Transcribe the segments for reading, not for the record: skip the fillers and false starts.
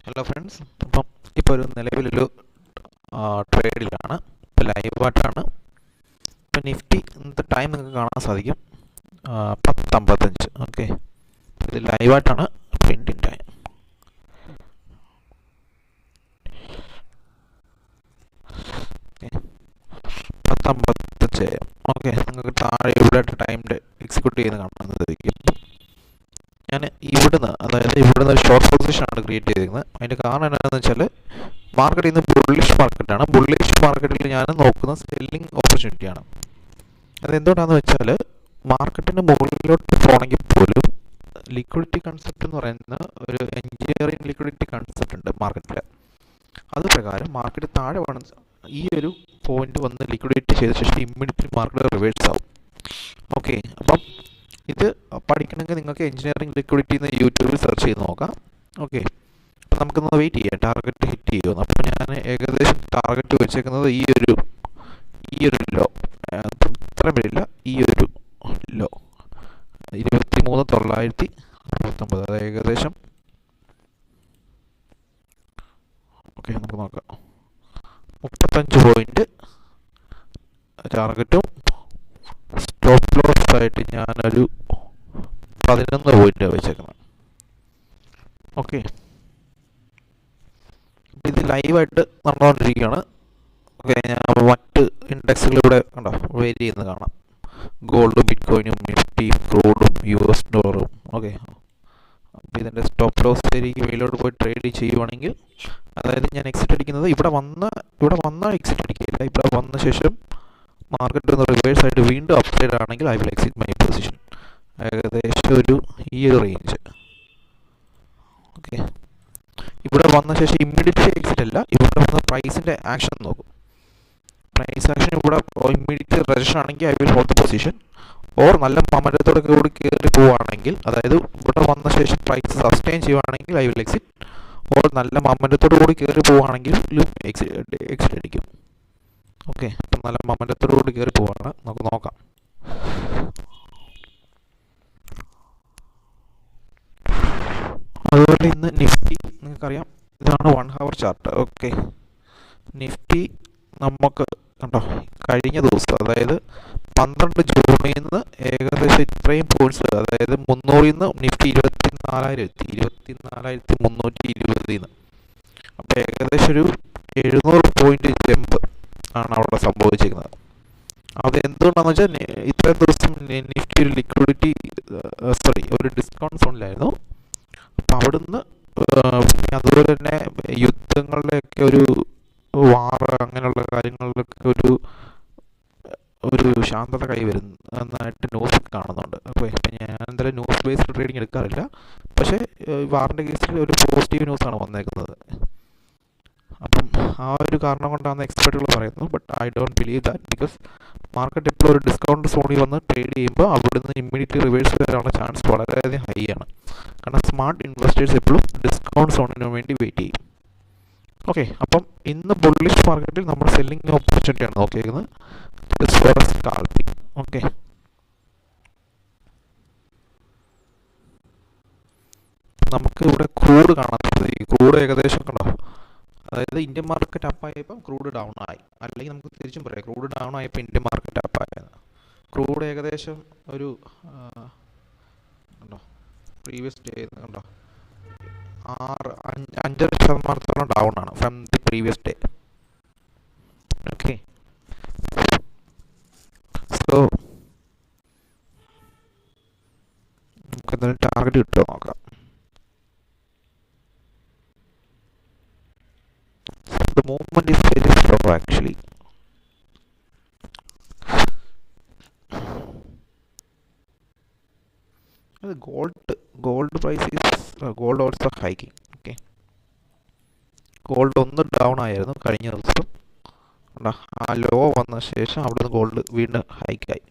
Hello friends, ഇപ്പോൾ ഒരു നിലവിലൊരു ട്രേഡിലാണ്. ഇപ്പോൾ ലൈവായിട്ടാണ്. ഇപ്പോൾ നിഫ്റ്റി ഇന്നത്തെ ടൈം നിങ്ങൾക്ക് കാണാൻ സാധിക്കും, 10:55. ഓക്കെ, ഇത് ലൈവായിട്ടാണ്. ഇപ്പോൾ ഇന്ത്യൻ ടൈം 10:55. ഓക്കെ, നിങ്ങൾക്ക് താഴെ ഇവിടെ ടൈമിൻ്റെ എക്സിക്യൂട്ട് ചെയ്യുന്ന കാണാൻ സാധിക്കും. ഞാൻ ഇവിടുന്ന് ഒരു ഷോർട്ട് പൊസിഷനാണ് ക്രിയേറ്റ് ചെയ്തിരിക്കുന്നത്. അതിൻ്റെ കാരണം എന്താണെന്ന് വെച്ചാൽ, മാർക്കറ്റ് ഇന്ന് ബുള്ളിഷ് മാർക്കറ്റാണ്. ബുള്ളിഷ് മാർക്കറ്റിൽ ഞാൻ നോക്കുന്ന സെല്ലിംഗ് ഓപ്പർച്യൂണിറ്റിയാണ്. അതെന്തുകൊണ്ടാണെന്ന് വെച്ചാൽ, മാർക്കറ്റിന് മുകളിലോട്ട് പോകണമെങ്കിൽ പോലും ലിക്വിഡിറ്റി കൺസെപ്റ്റ് എന്ന് പറയുന്ന ഒരു എൻജിനീയറിംഗ് ലിക്വിഡിറ്റി കൺസെപ്റ്റ് ഉണ്ട് മാർക്കറ്റിൽ. അത് പ്രകാരം മാർക്കറ്റ് താഴെ വേണം ഈ ഒരു പോയിന്റ് വന്ന് ലിക്വിഡേറ്റ് ചെയ്ത ശേഷം ഇമ്മീഡിയറ്റ്ലി മാർക്കറ്റ് റിവേഴ്സ് ആവും. ഓക്കെ, അപ്പം ഇത് പഠിക്കണമെങ്കിൽ നിങ്ങൾക്ക് എഞ്ചിനീയറിംഗ് ലിക്വിഡിറ്റി എന്ന് യൂട്യൂബിൽ സെർച്ച് ചെയ്ത് നോക്കാം. ഓക്കെ, അപ്പോൾ നമുക്കൊന്ന് വെയിറ്റ് ചെയ്യാം ടാർഗറ്റ് ഹിറ്റ് ചെയ്യുമെന്ന്. അപ്പോൾ ഞാൻ ഏകദേശം ടാർഗറ്റ് വെച്ചേക്കുന്നത് ഈ ഒരു ലോ, ഇത്രയും വരില്ല, ഈ ഒരു ലോ 23,969. അത് ഏകദേശം ഓക്കെ, നമുക്ക് നോക്കാം. 35 പോയിന്റ് ടാർഗറ്റും സ്റ്റോപ്പ് ലോസ് ആയിട്ട് ഞാനൊരു 11 പോയിന്റ് വെച്ചേക്കണം. ഓക്കെ, ഇത് ലൈവായിട്ട് നടന്നുകൊണ്ടിരിക്കുകയാണ്. ഓക്കെ, ഞാൻ മറ്റ് ഇൻഡെക്സുകളിലൂടെ കണ്ടോ വേരി ചെയ്യുന്നത് കാണാം. ഗോൾഡും ബിറ്റ്കോയിനും നിഫ്റ്റിയും ക്രൂഡും US ഡോളറും. ഓക്കെ, അപ്പോൾ ഇതിൻ്റെ സ്റ്റോപ്പ് ലോസ് ഏരിയയ്ക്ക് മേലോട്ട് പോയി ട്രേഡ് ചെയ്യുവാണെങ്കിൽ, അതായത് ഞാൻ എക്സിറ്റ് അടിക്കുന്നത് ഇവിടെ വന്ന എക്സിറ്റ് അടിക്കില്ല. ഇവിടെ വന്ന ശേഷം മാർക്കറ്റ് ഒന്ന് റിവേഴ്സ് ആയിട്ട് വീണ്ടും അപ്സൈഡ് ആണെങ്കിൽ I will exit my position. ഏകദേശം ഈ ഒരു റേഞ്ച്. ഓക്കെ, ഇവിടെ വന്ന ശേഷം ഇമ്മീഡിയറ്റ് എക്സിറ്റ് അല്ല, ഇവിടെ വന്ന പ്രൈസിൻ്റെ ആക്ഷൻ നോക്കും. പ്രൈസ് ആക്ഷൻ ഇവിടെ ഇമ്മീഡിയറ്റ് റെജക്ഷൻ ആണെങ്കിൽ I will hold the position. Or നല്ല മൊമെന്റത്തോടെ കൂടി കയറി പോവുകയാണെങ്കിൽ, അതായത് ഇവിടെ വന്ന ശേഷം പ്രൈസ് സസ്റ്റെയിൻ ചെയ്യുവാണെങ്കിൽ ഐ വിൽ എക്സിറ്റ്. ഓർ നല്ല മൊമെന്റത്തോടു കൂടി കയറി പോവുകയാണെങ്കിൽ എക്സിറ്റ് അടിക്കും. ഓക്കെ, അപ്പം നല്ല മൊമെന്റത്തോടു കൂടി കയറി പോവാണ്, നമുക്ക് നോക്കാം. അതുപോലെ ഇന്ന് നിഫ്റ്റി നിങ്ങൾക്കറിയാം, ഇതാണ് 1 hour ചാർട്ട്. ഓക്കെ, നിഫ്റ്റി നമുക്ക് കണ്ടോ കഴിഞ്ഞ ദിവസം, അതായത് 12 ജൂണിൽ നിന്ന് ഏകദേശം ഇത്രയും പോയിന്റ്സ്, അതായത് 300 നിന്ന് നിഫ്റ്റി 24,320. അപ്പോൾ ഏകദേശം ഒരു 700 പോയിന്റ് ജമ്പ് ആണ് അവിടെ സംഭവിച്ചിരിക്കുന്നത്. അത് എന്തുകൊണ്ടാണെന്ന് വെച്ചാൽ, ഇത്രയും ദിവസം നിഫ്റ്റി ഒരു ഒരു ഡിസ്കൗണ്ട് സോണിലായിരുന്നു. അപ്പം അവിടുന്ന് അതുപോലെ തന്നെ യുദ്ധങ്ങളുടെയൊക്കെ ഒരു വാർ, അങ്ങനെയുള്ള കാര്യങ്ങളിലൊക്കെ ഒരു ശാന്തത കൈവരുന്നു എന്നായിട്ട് ന്യൂസ് കാണുന്നുണ്ട്. അപ്പോൾ ഇപ്പം ഞാൻ എന്തായാലും ന്യൂസ് ബേസ്ഡ് ട്രേഡിംഗ് എടുക്കാറില്ല, പക്ഷേ വാറിൻ്റെ കേസിൽ ഒരു പോസിറ്റീവ് ന്യൂസാണ് വന്നേക്കുന്നത്. അപ്പം ആ ഒരു കാരണം കൊണ്ടാണ് എക്സ്പെർട്ടുകൾ പറയുന്നത്. But I don't believe that, because market എപ്പോഴും ഒരു ഡിസ്കൗണ്ട് സോണിൽ വന്ന് ട്രേഡ് ചെയ്യുമ്പോൾ അവിടുന്ന് ഇമ്മീഡിയറ്റ്ലി റിവേഴ്സ് വരാനുള്ള ചാൻസ് വളരെയധികം ഹൈ ആണ്. കാരണം സ്മാർട്ട് ഇൻവെസ്റ്റേഴ്സ് എപ്പോഴും ഡിസ്കൗണ്ട് സോണിന് വേണ്ടി വെയിറ്റ് ചെയ്യും. ഓക്കെ, അപ്പം ഇന്ന് ബുള്ളിഷ് മാർക്കറ്റിൽ നമ്മൾ സെല്ലിംഗ് ഓപ്പർച്യൂണിറ്റിയാണ് നോക്കിയിരിക്കുന്നത്. സ്കാൽപ്പിംഗ്. ഓക്കെ, നമുക്ക് ഇവിടെ ക്രൂഡ് കാണാൻ സാധിക്കും. ക്രൂഡ് ഏകദേശം കണ്ടോ, അതായത് ഇന്ത്യൻ മാർക്കറ്റ് അപ്പായപ്പം ക്രൂഡ് ഡൗൺ ആയി, അല്ലെങ്കിൽ നമുക്ക് തിരിച്ചും പറയാം ക്രൂഡ് ഡൗൺ ആയപ്പോൾ ഇന്ത്യൻ മാർക്കറ്റ് അപ്പായത്. ക്രൂഡ് ഏകദേശം ഒരു കണ്ടോ പ്രീവിയസ് ഡേ കണ്ടോ 5.5% ഡൗൺ ആണ് from the previous day. Okay, so നമുക്ക് എന്തായാലും ടാർഗറ്റ് കിട്ടുമോ നോക്കാം. The movement is very slow actually. Gold price is gold also hiking. Okay, gold ഒന്ന് ഡൗൺ ആയിരുന്നു കഴിഞ്ഞ ദിവസം. ആ ലോ വന്ന ശേഷം അവിടുന്ന് ഗോൾഡ് വീണ്ടും ഹൈക്കായി.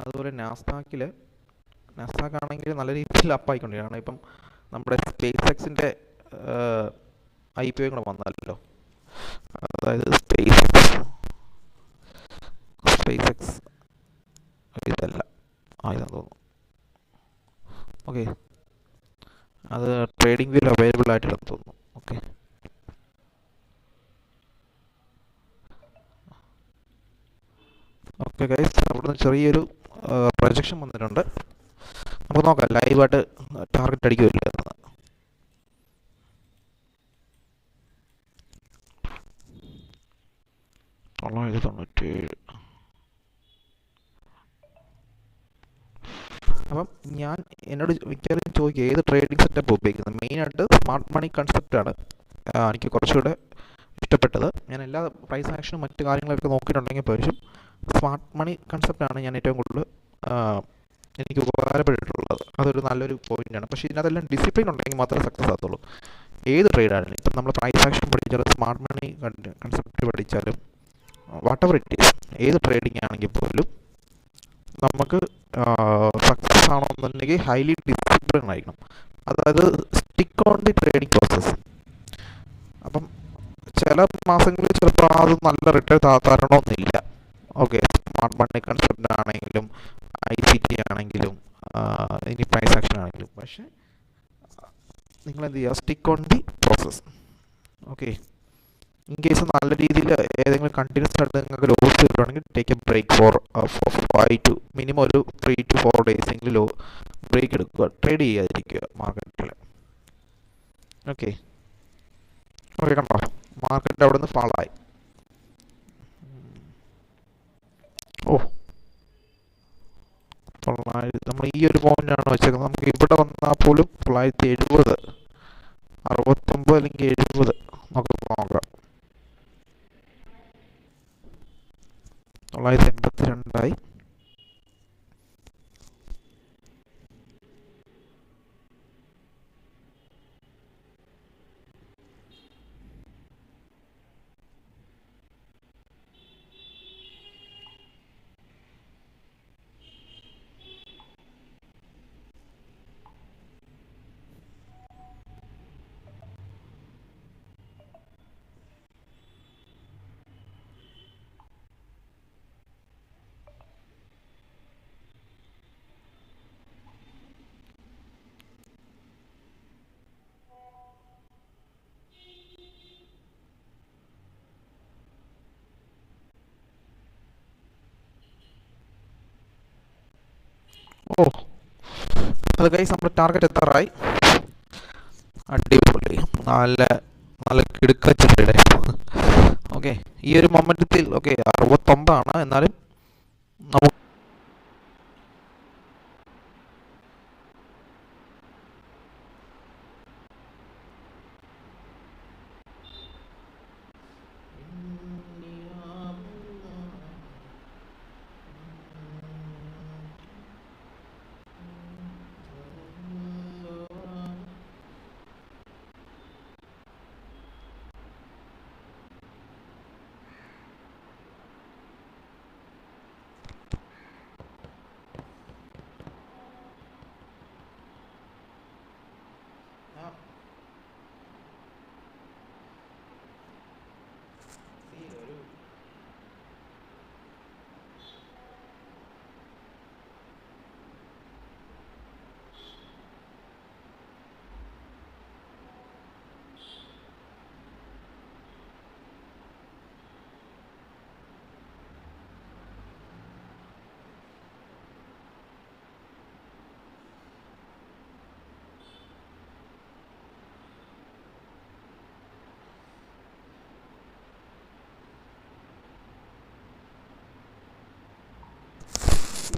അതുപോലെ നാസ്ഡാക്ക് ആണെങ്കിൽ നല്ല രീതിയിൽ അപ്പായിക്കൊണ്ടിരിക്കുകയാണ്. ഇപ്പം നമ്മുടെ സ്പേസ് എക്സിൻ്റെ IPO കൂടെ വന്നല്ലോ. അതായത് സ്പേസ് എക്സ് ഇതല്ല, ഇതാന്ന് തോന്നുന്നു. ഓക്കെ, അത് ട്രേഡിംഗ് വ്യൂവിൽ അവൈലബിൾ ആയിട്ടില്ലെന്ന് തോന്നുന്നു. ഓക്കെ, ഓക്കെ ഗൈസ്, അവിടുന്ന് ചെറിയൊരു പ്രൊജക്ഷൻ വന്നിട്ടുണ്ട്. നമുക്ക് നോക്കാം ലൈവായിട്ട് ടാർഗറ്റ് അടിക്കുമല്ലോ എന്ന്. 997. അപ്പം എന്നോട് മിക്കവാറും ചോദിക്കുക ഏത് ട്രേഡിംഗ് സെറ്റപ്പ് ഉപയോഗിക്കുന്നത്. മെയിനായിട്ട് സ്മാർട്ട് മണി കൺസെപ്റ്റാണ് എനിക്ക് കുറച്ചുകൂടെ ഇഷ്ടപ്പെട്ടത്. ഞാൻ എല്ലാ പ്രൈസ് ആക്ഷനും മറ്റു കാര്യങ്ങളൊക്കെ നോക്കിയിട്ടുണ്ടെങ്കിൽ പോലും സ്മാർട്ട് മണി കൺസെപ്റ്റാണ് ഞാൻ ഏറ്റവും കൂടുതൽ എനിക്ക് ഉപകാരപ്പെട്ടിട്ടുള്ളത്. അതൊരു നല്ലൊരു പോയിൻ്റാണ്. പക്ഷേ ഇതിനകത്തെല്ലാം ഡിസിപ്ലിൻ ഉണ്ടെങ്കിൽ മാത്രമേ സക്സസ് ആകത്തുള്ളൂ. ഏത് ട്രേഡാണ് ഇപ്പം നമ്മൾ പ്രൈസ് ആക്ഷൻ പഠിച്ചാലും സ്മാർട്ട് മണി കൺസെപ്റ്റ് പഠിച്ചാലും വാട്ട് എവർ ഇറ്റ് ഈസ്, ഏത് ട്രേഡിംഗ് ആണെങ്കിൽ പോലും നമുക്ക് സക്സസ് ആണെന്നുണ്ടെങ്കിൽ ഹൈലി ഡിസിപ്ലിൻ ആയിരിക്കണം. അതായത് stick on the trading process. അപ്പം ചില മാസങ്ങളിൽ ചിലപ്പോൾ അത് നല്ല റിട്ടേൺ തരണമെന്നില്ല. ഓക്കെ, സ്മാർട്ട് മണി കൺസെപ്റ്റ് ആണെങ്കിലും ICT ആണെങ്കിലും ഇനി പ്രൈസ് ആക്ഷൻ ആണെങ്കിലും. പക്ഷേ നിങ്ങൾ എന്ത് ചെയ്യുക, stick on the process. Okay, in case നല്ല രീതിയിൽ ഏതെങ്കിലും കണ്ടിന്യൂസ് ആയിട്ട് നിങ്ങൾക്ക് ലോസ് കിട്ടുകയാണെങ്കിൽ take a break for 5 to minimum ഒരു 3 to 4 days എങ്കിലും ബ്രേക്ക് എടുക്കുക, ട്രേഡ് ചെയ്യാതിരിക്കുക മാർക്കറ്റിൽ. ഓക്കെ, ഓക്കെ, കണ്ടോ മാർക്കറ്റ് അവിടെ നിന്ന് ഫാളായി. ഓ, നമ്മൾ ഈ ഒരു പോയിന്റാണ് വെച്ചേക്കുന്നത്. നമുക്ക് ഇവിടെ വന്നാൽ പോലും 970, 69 അല്ലെങ്കിൽ 70 നമുക്ക് നോക്കാം. 982 ഓ, അത് ഗൈസ് നമ്മുടെ ടാർഗറ്റ് എത്താറായി. അടിപൊളി, നല്ല നല്ല കിടുക്കച്ചിട്ട്. ഓക്കെ, ഈ ഒരു മൊമെന്റത്തിൽ ഓക്കെ 69 എന്നാലും നമുക്ക്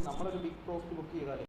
നമ്മളൊരു ബിഗ് പ്രോഫിറ്റ് ബുക്ക് ചെയ്താൽ